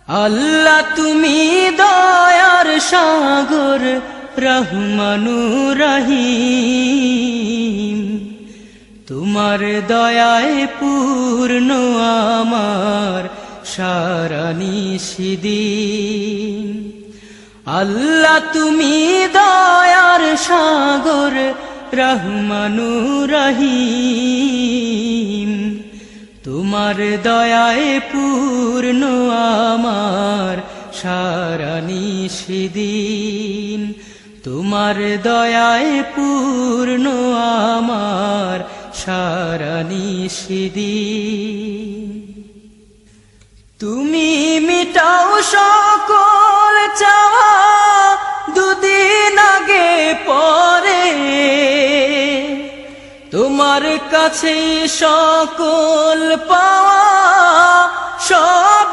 আল্লাহ তুমি দয়ার সাগর রহমানুর রহিম, তোমার দয়ায় পূর্ণ আমার সারা নিশিদিন। আল্লাহ তুমি দয়ার সাগর রহমানুর রহিম, তোমার দয়ায় পূর্ণ আমার সারা নিশিদিন। তোমার দয়ায় পূর্ণ আমার সারা নিশিদিন। তুমি মিটাও সকল চাওয়া দুদিন আগে পরে, তোমার কাছে সকল পাওয়া সব